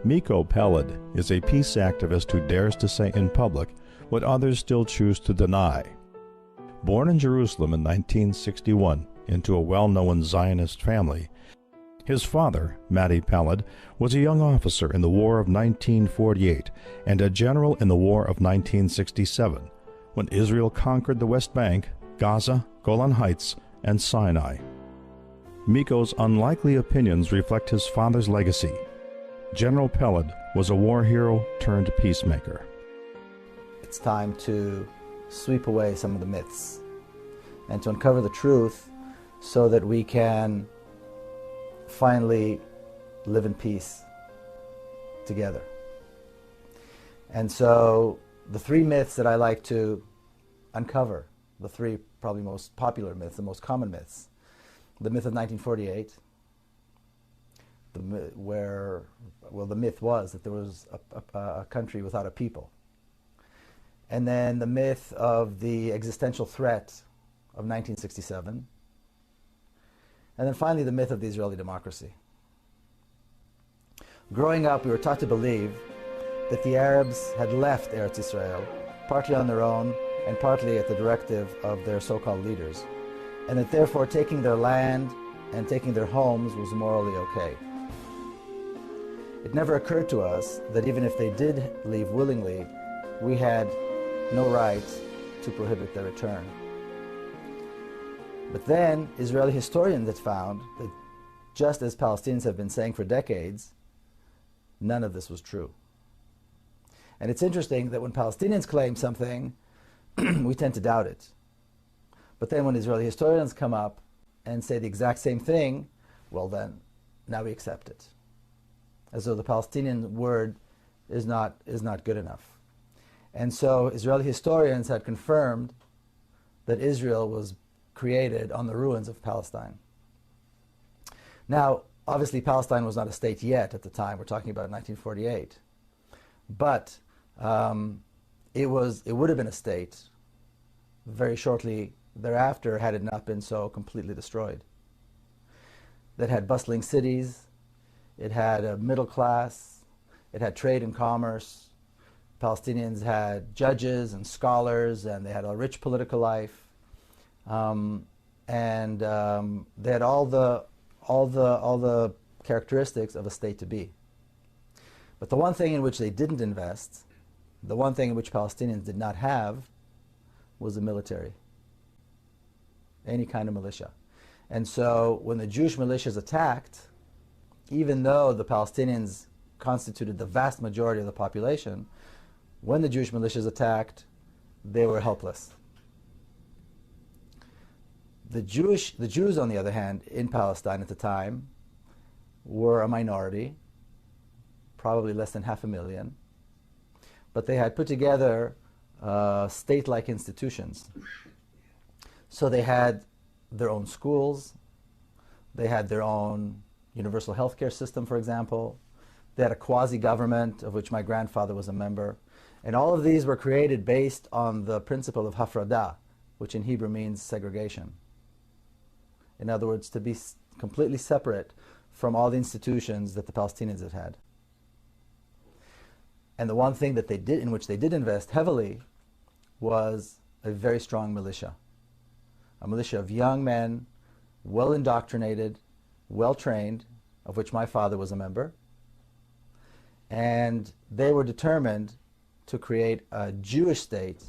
Miko Peled is a peace activist who dares to say in public what others still choose to deny. Born in Jerusalem in 1961 into a well-known Zionist family, his father, Miko Peled, was a young officer in the War of 1948 and a general in the War of 1967, when Israel conquered the West Bank, Gaza, Golan Heights, and Sinai. Miko's unlikely opinions reflect his father's legacy. General Peled was a war hero turned peacemaker. It's time to sweep away some of the myths and to uncover the truth so that we can finally live in peace together. And so the three myths that I like to uncover, the three probably most popular myths, the most common myths: the myth of 1948, the myth was that there was a country without a people. And then the myth of the existential threat of 1967. And then finally the myth of the Israeli democracy. Growing up, we were taught to believe that the Arabs had left Eretz Israel, partly on their own and partly at the directive of their so-called leaders, and that therefore taking their land and taking their homes was morally okay. It never occurred to us that even if they did leave willingly, we had no right to prohibit their return. But then Israeli historians had found that, just as Palestinians have been saying for decades, none of this was true. And it's interesting that when Palestinians claim something, we tend to doubt it. But then when Israeli historians come up and say the exact same thing, well then, now we accept it. As though the Palestinian word is not good enough. And so Israeli historians had confirmed that Israel was created on the ruins of Palestine. Now, obviously Palestine was not a state yet at the time. We're talking about 1948. But it would have been a state very shortly thereafter had it not been so completely destroyed. That had bustling cities, it had a middle class, it had trade and commerce. Palestinians had judges and scholars, and they had a rich political life, and they had all the characteristics of a state to be. But the one thing in which they didn't invest, the one thing in which Palestinians did not have, was the military, any kind of militia. And so when the Jewish militias attacked, even though the Palestinians constituted the vast majority of the population, when the Jewish militias attacked, they were helpless. The Jews, on the other hand, in Palestine at the time, were a minority, probably less than 500,000, but they had put together state-like institutions. So they had their own schools, they had their own universal healthcare system, for example. They had a quasi-government of which my grandfather was a member. And all of these were created based on the principle of hafradah, which in Hebrew means segregation. In other words, to be completely separate from all the institutions that the Palestinians had had. And the one thing that they did, in which they did invest heavily, was a very strong militia. A militia of young men, well indoctrinated, well trained, of which my father was a member. And they were determined to create a Jewish state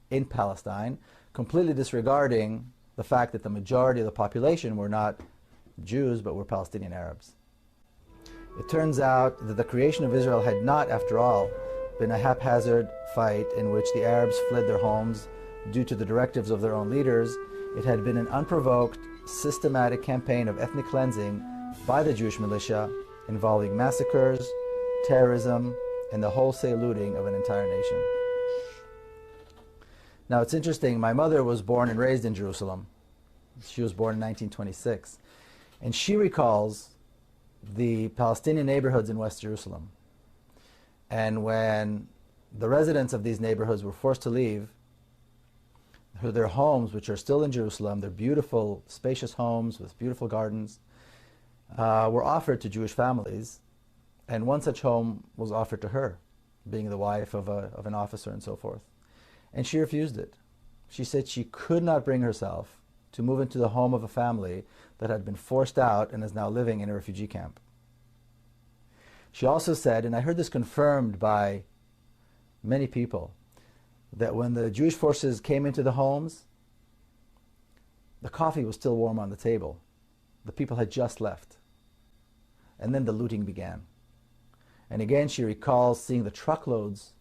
in Palestine, completely disregarding the fact that the majority of the population were not Jews, but were Palestinian Arabs. It turns out that the creation of Israel had not, after all, been a haphazard fight in which the Arabs fled their homes due to the directives of their own leaders. It had been an unprovoked, systematic campaign of ethnic cleansing by the Jewish militia involving massacres, terrorism, and the wholesale looting of an entire nation. Now it's interesting, my mother was born and raised in Jerusalem. She was born in 1926. And she recalls the Palestinian neighborhoods in West Jerusalem. And when the residents of these neighborhoods were forced to leave their homes, which are still in Jerusalem, they're beautiful, spacious homes with beautiful gardens, were offered to Jewish families And one such home was offered to her, being the wife of an officer and so forth. And she refused it. She said she could not bring herself to move into the home of a family that had been forced out and is now living in a refugee camp. She also said, and I heard this confirmed by many people, that when the Jewish forces came into the homes, the coffee was still warm on the table. The people had just left. And then the looting began. And again, she recalls seeing the truckloads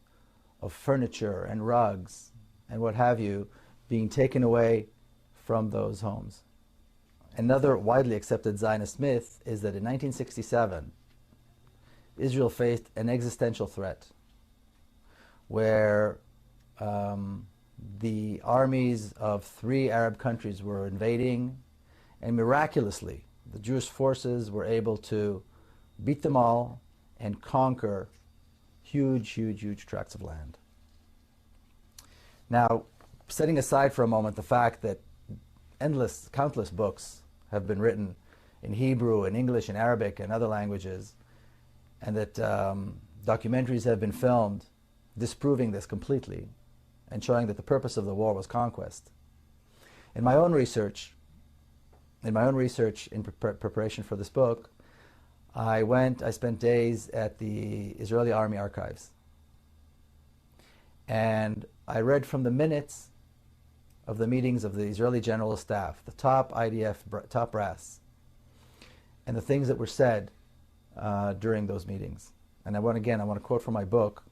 of furniture and rugs and what have you being taken away from those homes. Another widely accepted Zionist myth is that in 1967, Israel faced an existential threat where the armies of 3 Arab countries were invading, and miraculously the Jewish forces were able to beat them all and conquer huge, huge, huge tracts of land. Now, setting aside for a moment the fact that countless books have been written in Hebrew and English and Arabic and other languages, and that documentaries have been filmed disproving this completely and showing that the purpose of the war was conquest. In my own research in preparation for this book, I spent days at the Israeli Army archives. And I read from the minutes of the meetings of the Israeli General Staff, the top IDF, top brass, and the things that were said during those meetings. And I want to quote from my book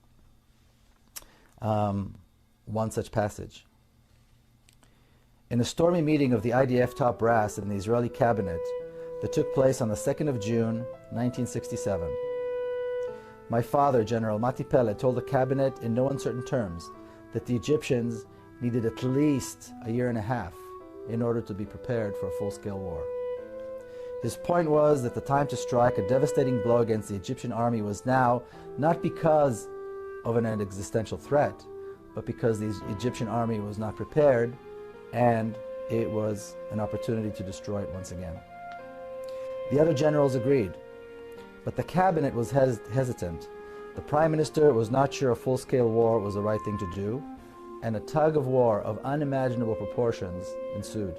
one such passage. In a stormy meeting of the IDF top brass in the Israeli cabinet that took place on the 2nd of June, 1967, my father, General Miko Peled, told the cabinet in no uncertain terms that the Egyptians needed at least a year and a half in order to be prepared for a full-scale war. His point was that the time to strike a devastating blow against the Egyptian army was now, not because of an existential threat, but because the Egyptian army was not prepared, and it was an opportunity to destroy it once again. The other generals agreed, but the cabinet was hesitant. The prime minister was not sure a full-scale war was the right thing to do, and a tug of war of unimaginable proportions ensued.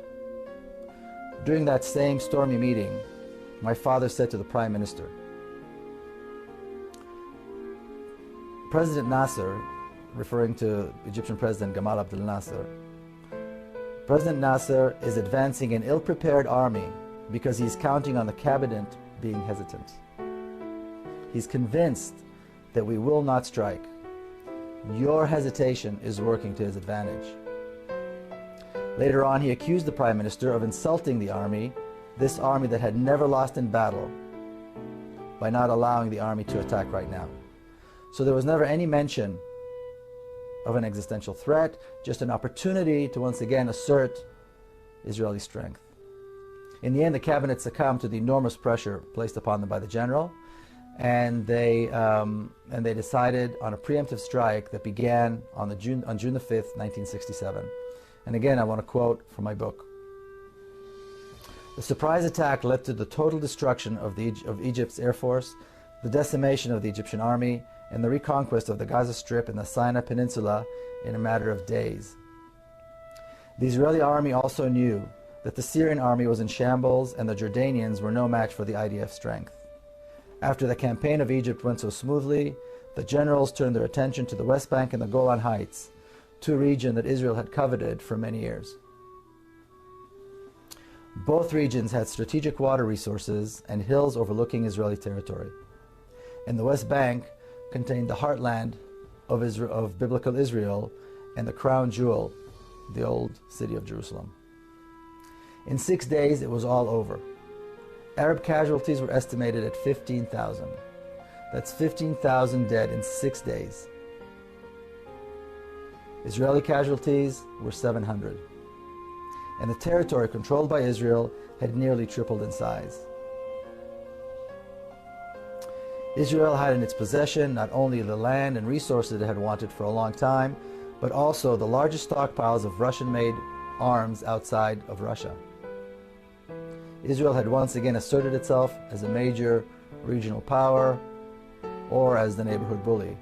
During that same stormy meeting, my father said to the prime minister, President Nasser, referring to Egyptian President Gamal Abdel Nasser, President Nasser is advancing an ill-prepared army because he's counting on the cabinet being hesitant. He's convinced that we will not strike. Your hesitation is working to his advantage. Later on, he accused the Prime Minister of insulting the army, this army that had never lost in battle, by not allowing the army to attack right now. So there was never any mention of an existential threat, just an opportunity to once again assert Israeli strength. In the end, the cabinet succumbed to the enormous pressure placed upon them by the general, and they decided on a preemptive strike that began on June the 5th, 1967. And again, I want to quote from my book. The surprise attack led to the total destruction of Egypt's air force, the decimation of the Egyptian army, and the reconquest of the Gaza Strip and the Sinai Peninsula in a matter of days. The Israeli army also knew that the Syrian army was in shambles and the Jordanians were no match for the IDF strength. After the campaign of Egypt went so smoothly, the generals turned their attention to the West Bank and the Golan Heights, two regions that Israel had coveted for many years. Both regions had strategic water resources and hills overlooking Israeli territory. And the West Bank contained the heartland of biblical Israel and the crown jewel, the old city of Jerusalem. In 6 days, it was all over. Arab casualties were estimated at 15,000. That's 15,000 dead in 6 days. Israeli casualties were 700. And the territory controlled by Israel had nearly tripled in size. Israel had in its possession not only the land and resources it had wanted for a long time, but also the largest stockpiles of Russian-made arms outside of Russia. Israel had once again asserted itself as a major regional power, or as the neighborhood bully.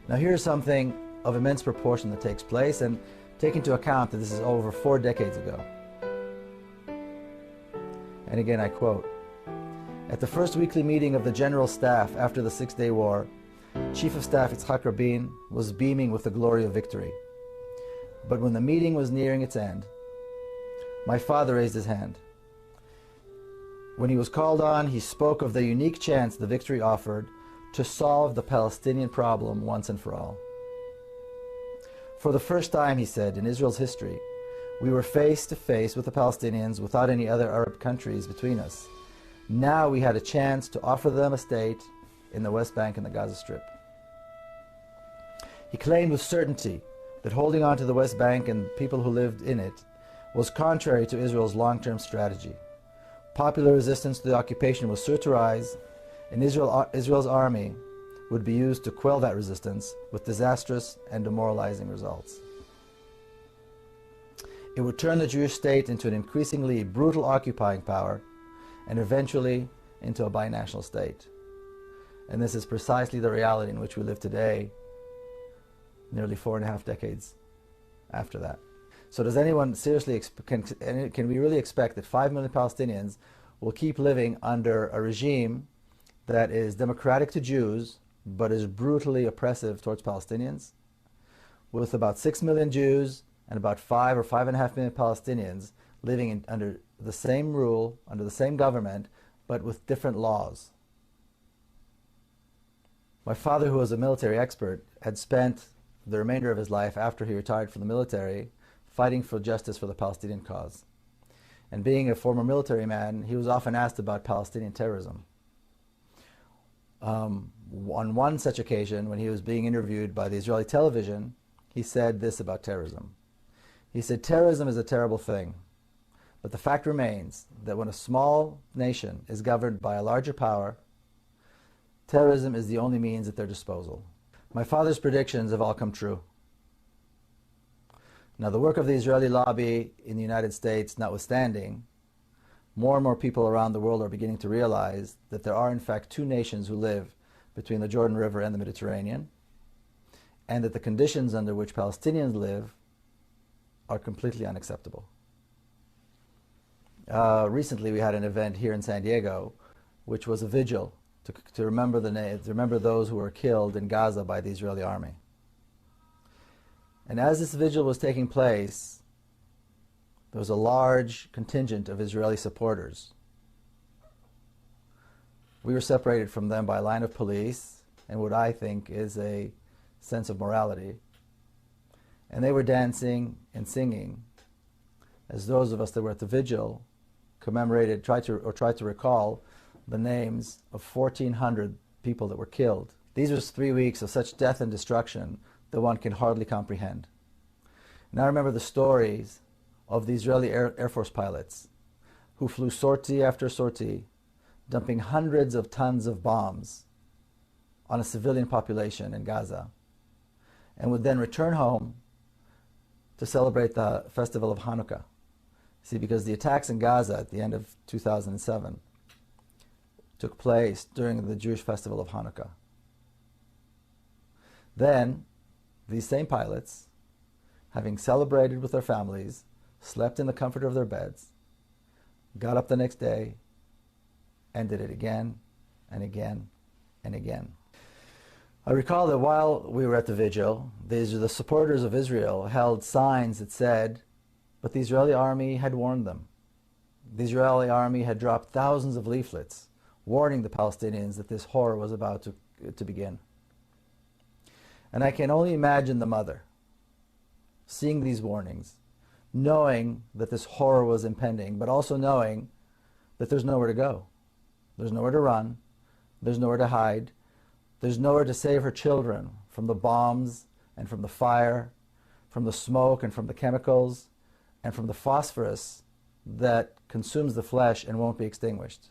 Now here's something of immense proportion that takes place, and take into account that this is over 4 decades ago. And again I quote, "At the first weekly meeting of the General Staff after the Six-Day War, Chief of Staff Yitzhak Rabin was beaming with the glory of victory. But when the meeting was nearing its end, my father raised his hand. When he was called on, he spoke of the unique chance the victory offered to solve the Palestinian problem once and for all. For the first time, he said, in Israel's history, we were face to face with the Palestinians without any other Arab countries between us. Now we had a chance to offer them a state in the West Bank and the Gaza Strip." He claimed with certainty that holding on to the West Bank and people who lived in it was contrary to Israel's long-term strategy. Popular resistance to the occupation was sure to rise, and Israel's army would be used to quell that resistance with disastrous and demoralizing results. It would turn the Jewish state into an increasingly brutal occupying power and eventually into a binational state. And this is precisely the reality in which we live today, nearly 4.5 decades after that. So does anyone seriously, can we really expect that 5 million Palestinians will keep living under a regime that is democratic to Jews, but is brutally oppressive towards Palestinians? With about 6 million Jews and about 5 or 5.5 million Palestinians living under the same rule, under the same government, but with different laws. My father, who was a military expert, had spent the remainder of his life after he retired from the military fighting for justice for the Palestinian cause. And being a former military man, he was often asked about Palestinian terrorism. On one such occasion, when he was being interviewed by the Israeli television, he said this about terrorism. He said, "Terrorism is a terrible thing, but the fact remains that when a small nation is governed by a larger power, terrorism is the only means at their disposal." My father's predictions have all come true. Now, the work of the Israeli lobby in the United States notwithstanding, more and more people around the world are beginning to realize that there are in fact 2 nations who live between the Jordan River and the Mediterranean, and that the conditions under which Palestinians live are completely unacceptable. Recently we had an event here in San Diego, which was a vigil to remember those who were killed in Gaza by the Israeli army. And as this vigil was taking place, there was a large contingent of Israeli supporters. We were separated from them by a line of police and what I think is a sense of morality. And they were dancing and singing as those of us that were at the vigil tried to recall the names of 1,400 people that were killed. These were 3 weeks of such death and destruction that one can hardly comprehend. And I remember the stories of the Israeli Air Force pilots who flew sortie after sortie, dumping hundreds of tons of bombs on a civilian population in Gaza, and would then return home to celebrate the festival of Hanukkah. See, because the attacks in Gaza at the end of 2007 took place during the Jewish festival of Hanukkah. Then, these same pilots, having celebrated with their families, slept in the comfort of their beds, got up the next day, and did it again and again and again. I recall that while we were at the vigil, the supporters of Israel held signs that said, but the Israeli army had warned them. The Israeli army had dropped thousands of leaflets warning the Palestinians that this horror was about to begin. And I can only imagine the mother seeing these warnings, knowing that this horror was impending, but also knowing that there's nowhere to go. There's nowhere to run. There's nowhere to hide. There's nowhere to save her children from the bombs and from the fire, from the smoke and from the chemicals and from the phosphorus that consumes the flesh and won't be extinguished.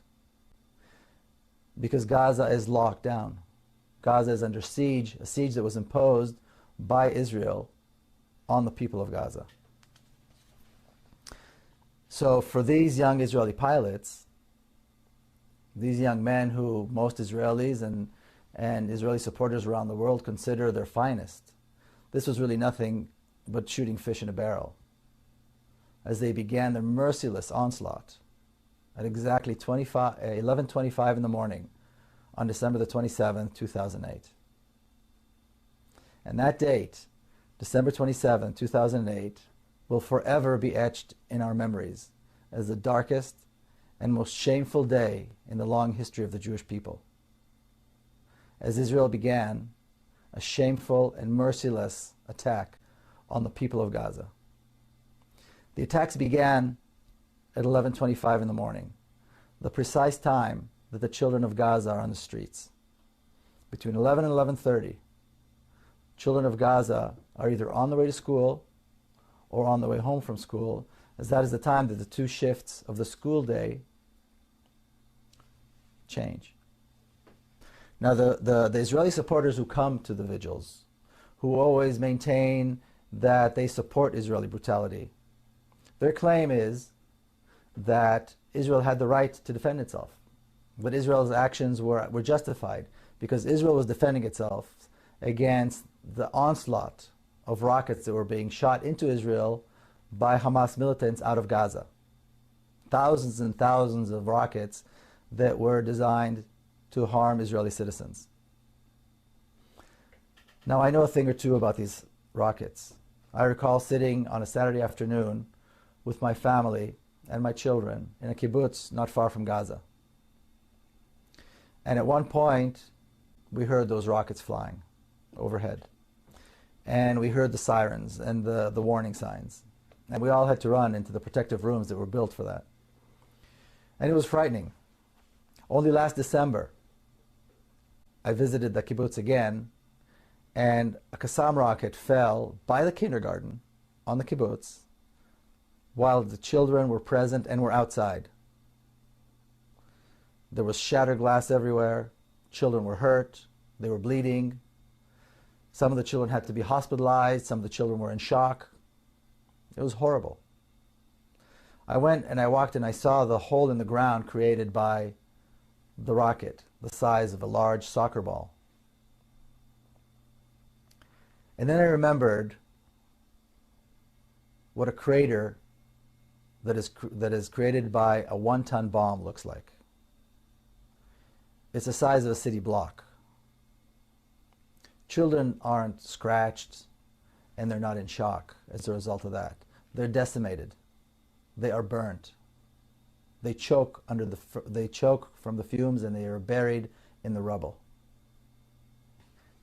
Because Gaza is locked down. Gaza is under siege, a siege that was imposed by Israel on the people of Gaza. So for these young Israeli pilots, These young men who most Israelis and Israeli supporters around the world consider their finest. This was really nothing but shooting fish in a barrel as they began their merciless onslaught at exactly 11:25 in the morning on December the 27th, 2008. And that date, December 27, 2008, will forever be etched in our memories as the darkest and most shameful day in the long history of the Jewish people. As Israel began a shameful and merciless attack on the people of Gaza. The attacks began at 11:25 in the morning, the precise time that the children of Gaza are on the streets. Between 11 and 11:30, children of Gaza are either on the way to school or on the way home from school, as that is the time that the two shifts of the school day change. Now, the Israeli supporters who come to the vigils, who always maintain that they support Israeli brutality, their claim is that Israel had the right to defend itself. But Israel's actions were justified because Israel was defending itself against the onslaught of rockets that were being shot into Israel by Hamas militants out of Gaza. Thousands and thousands of rockets that were designed to harm Israeli citizens. Now, I know a thing or two about these rockets. I recall sitting on a Saturday afternoon with my family and my children in a kibbutz not far from Gaza. And at one point, we heard those rockets flying overhead. And we heard the sirens and the warning signs. And we all had to run into the protective rooms that were built for that. And it was frightening. Only last December, I visited the kibbutz again, and a Qassam rocket fell by the kindergarten on the kibbutz while the children were present and were outside. There was shattered glass everywhere. Children were hurt. They were bleeding. Some of the children had to be hospitalized. Some of the children were in shock. It was horrible. I went and I walked and I saw the hole in the ground created by the rocket, the size of a large soccer ball. And then I remembered what a crater that is created by a 1-ton bomb looks like. It's the size of a city block. Children aren't scratched and they're not in shock as a result of that. They're decimated. They are burnt. They choke from the fumes and they are buried in the rubble.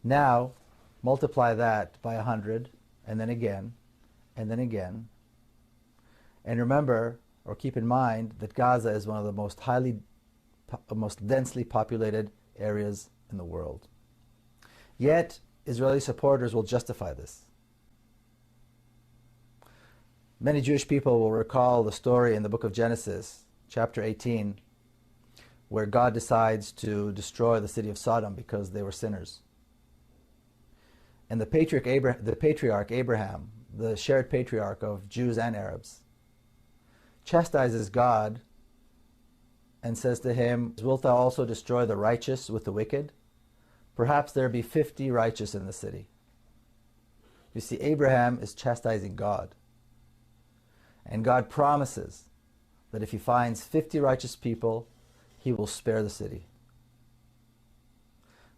Now, multiply that by 100, and then again, and then again. And remember, or keep in mind, that Gaza is one of the most densely populated areas in the world. Yet, Israeli supporters will justify this. Many Jewish people will recall the story in the book of Genesis, chapter 18, where God decides to destroy the city of Sodom because they were sinners. And the patriarch Abraham, the shared patriarch of Jews and Arabs, chastises God and says to him, "Wilt thou also destroy the righteous with the wicked? Perhaps there be 50 righteous in the city." You see, Abraham is chastising God. And God promises that if he finds 50 righteous people, he will spare the city.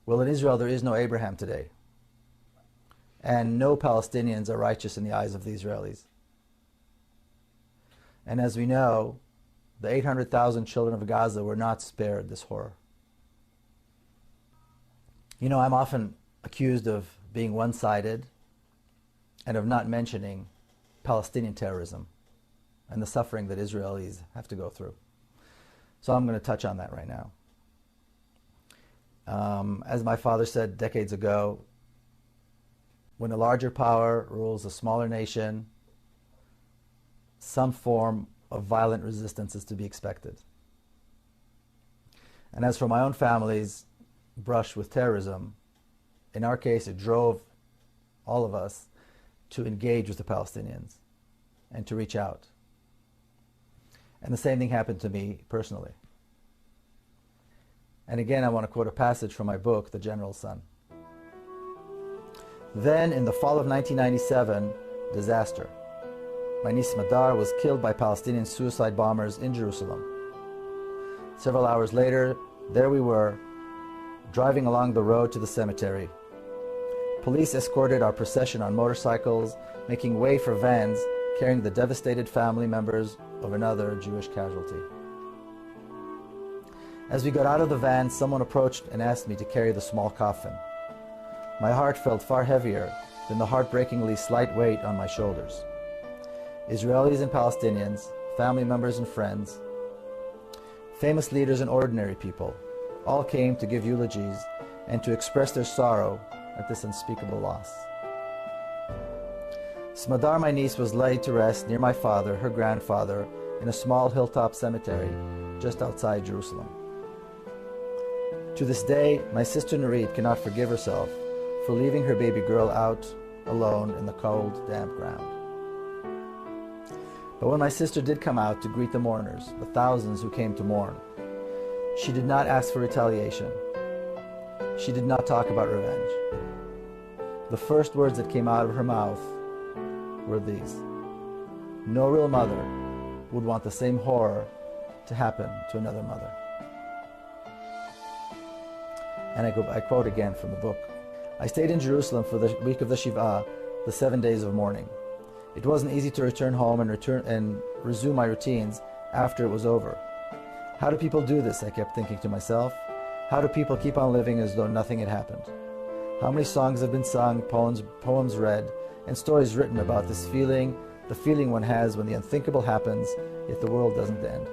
Well, in Israel, there is no Abraham today. And no Palestinians are righteous in the eyes of the Israelis. And as we know, the 800,000 children of Gaza were not spared this horror. You know, I'm often accused of being one-sided and of not mentioning Palestinian terrorism and the suffering that Israelis have to go through. So I'm going to touch on that right now. As my father said decades ago, when a larger power rules a smaller nation, some form of violent resistance is to be expected. And as for my own family's brush with terrorism, in our case, it drove all of us to engage with the Palestinians and to reach out. And the same thing happened to me personally. And again, I want to quote a passage from my book, The General's Son. Then, in the fall of 1997, disaster. My niece Madar was killed by Palestinian suicide bombers in Jerusalem. Several hours later, there we were, driving along the road to the cemetery. Police escorted our procession on motorcycles, making way for vans carrying the devastated family members of another Jewish casualty. As we got out of the van, someone approached and asked me to carry the small coffin. My heart felt far heavier than the heartbreakingly slight weight on my shoulders. Israelis and Palestinians, family members and friends, famous leaders and ordinary people, all came to give eulogies and to express their sorrow at this unspeakable loss. Smadar, my niece, was laid to rest near my father, her grandfather, in a small hilltop cemetery just outside Jerusalem. To this day, my sister Nurit cannot forgive herself for leaving her baby girl out alone in the cold, damp ground. But when my sister did come out to greet the mourners, the thousands who came to mourn, she did not ask for retaliation. She did not talk about revenge. The first words that came out of her mouth were these: no real mother would want the same horror to happen to another mother. And I quote again from the book. I stayed in Jerusalem for the week of the Shiv'ah, the 7 days of mourning. It wasn't easy to return home and resume my routines after it was over. How do people do this? I kept thinking to myself. How do people keep on living as though nothing had happened? How many songs have been sung, poems read, and stories written about this feeling, the feeling one has when the unthinkable happens, yet the world doesn't end.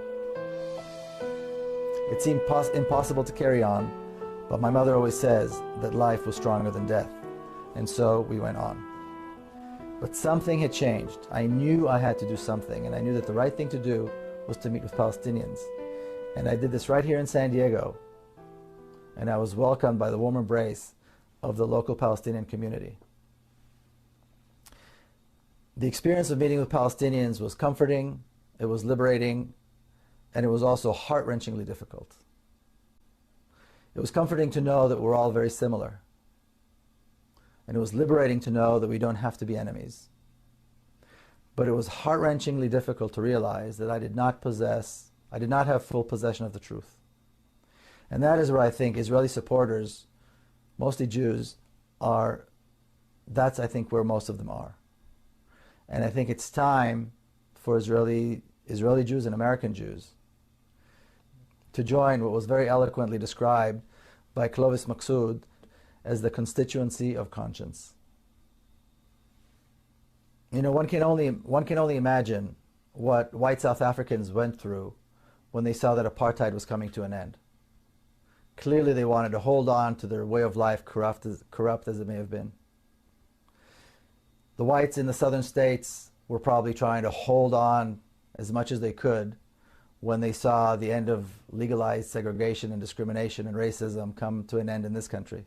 It seemed impossible to carry on, but my mother always says that life was stronger than death, and so we went on. But something had changed. I knew I had to do something, and I knew that the right thing to do was to meet with Palestinians. And I did this right here in San Diego, and I was welcomed by the warm embrace of the local Palestinian community. The experience of meeting with Palestinians was comforting, it was liberating, and it was also heart-wrenchingly difficult. It was comforting to know that we're all very similar. And it was liberating to know that we don't have to be enemies. But it was heart-wrenchingly difficult to realize that I did not have full possession of the truth. And that is where I think Israeli supporters, mostly Jews, that's I think where most of them are. And I think it's time for Israeli Jews and American Jews to join what was very eloquently described by Clovis Maksud as the constituency of conscience. You know, one can only imagine what white South Africans went through when they saw that apartheid was coming to an end. Clearly they wanted to hold on to their way of life, corrupt as it may have been. The whites in the southern states were probably trying to hold on as much as they could when they saw the end of legalized segregation and discrimination and racism come to an end in this country.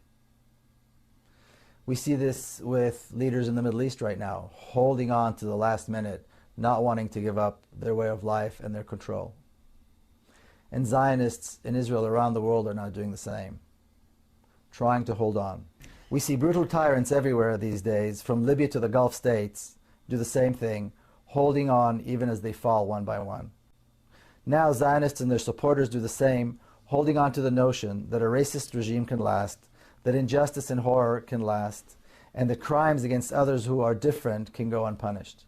We see this with leaders in the Middle East right now, holding on to the last minute, not wanting to give up their way of life and their control. And Zionists in Israel around the world are now doing the same, trying to hold on. We see brutal tyrants everywhere these days, from Libya to the Gulf states, do the same thing, holding on even as they fall one by one. Now Zionists and their supporters do the same, holding on to the notion that a racist regime can last, that injustice and horror can last, and that crimes against others who are different can go unpunished.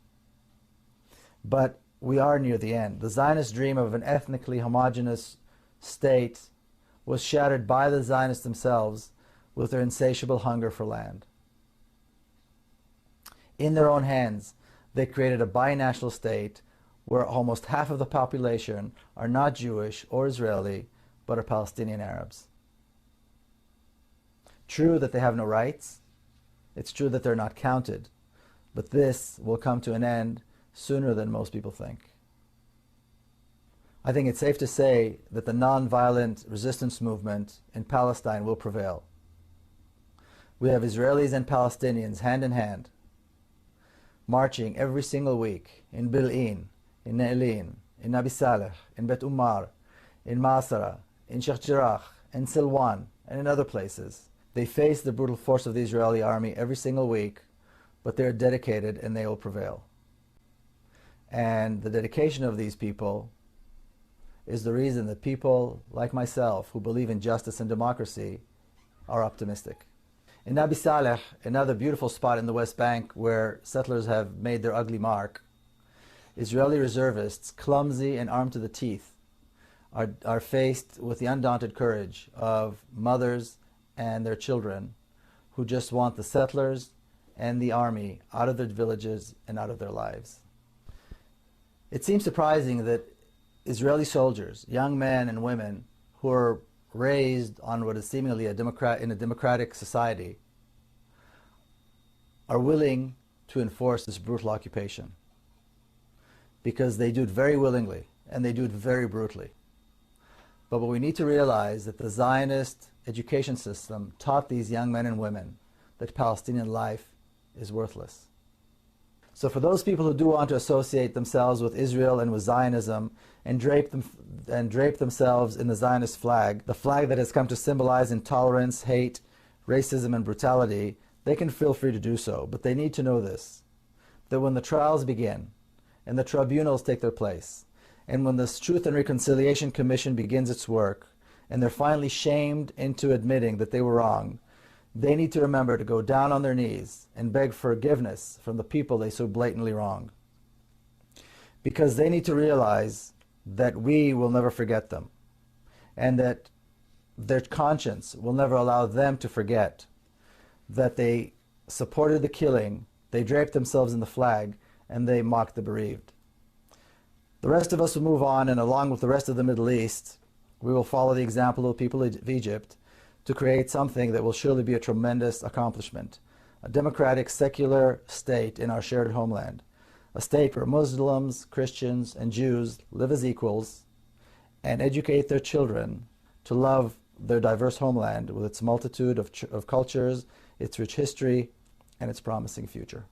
But we are near the end. The Zionist dream of an ethnically homogeneous state was shattered by the Zionists themselves with their insatiable hunger for land. In their own hands, they created a binational state where almost half of the population are not Jewish or Israeli, but are Palestinian Arabs. True that they have no rights, it's true that they're not counted, but this will come to an end sooner than most people think. I think it's safe to say that the non-violent resistance movement in Palestine will prevail. We have Israelis and Palestinians hand in hand, marching every single week in Bil'in, in Ne'elin, in Nabi Saleh, in Bet Umar, in Masara, in Sheikh Jarrah, in Silwan, and in other places. They face the brutal force of the Israeli army every single week, but they're dedicated and they will prevail. And the dedication of these people is the reason that people like myself who believe in justice and democracy are optimistic. In Nabi Saleh, another beautiful spot in the West Bank where settlers have made their ugly mark, Israeli reservists, clumsy and armed to the teeth, are faced with the undaunted courage of mothers and their children who just want the settlers and the army out of their villages and out of their lives. It seems surprising that Israeli soldiers, young men and women who are raised on what is seemingly in a democratic society, are willing to enforce this brutal occupation, because they do it very willingly and they do it very brutally. But what we need to realize that the Zionist education system taught these young men and women that Palestinian life is worthless. So for those people who do want to associate themselves with Israel and with Zionism and drape themselves in the Zionist flag, the flag that has come to symbolize intolerance, hate, racism, and brutality, they can feel free to do so. But they need to know this, that when the trials begin and the tribunals take their place, and when the Truth and Reconciliation Commission begins its work, and they're finally shamed into admitting that they were wrong, they need to remember to go down on their knees and beg forgiveness from the people they so blatantly wrong. Because they need to realize that we will never forget them, and that their conscience will never allow them to forget that they supported the killing, they draped themselves in the flag, and they mocked the bereaved. The rest of us will move on, and along with the rest of the Middle East, we will follow the example of the people of Egypt to create something that will surely be a tremendous accomplishment, a democratic, secular state in our shared homeland, a state where Muslims, Christians, and Jews live as equals and educate their children to love their diverse homeland with its multitude of cultures, its rich history, and its promising future.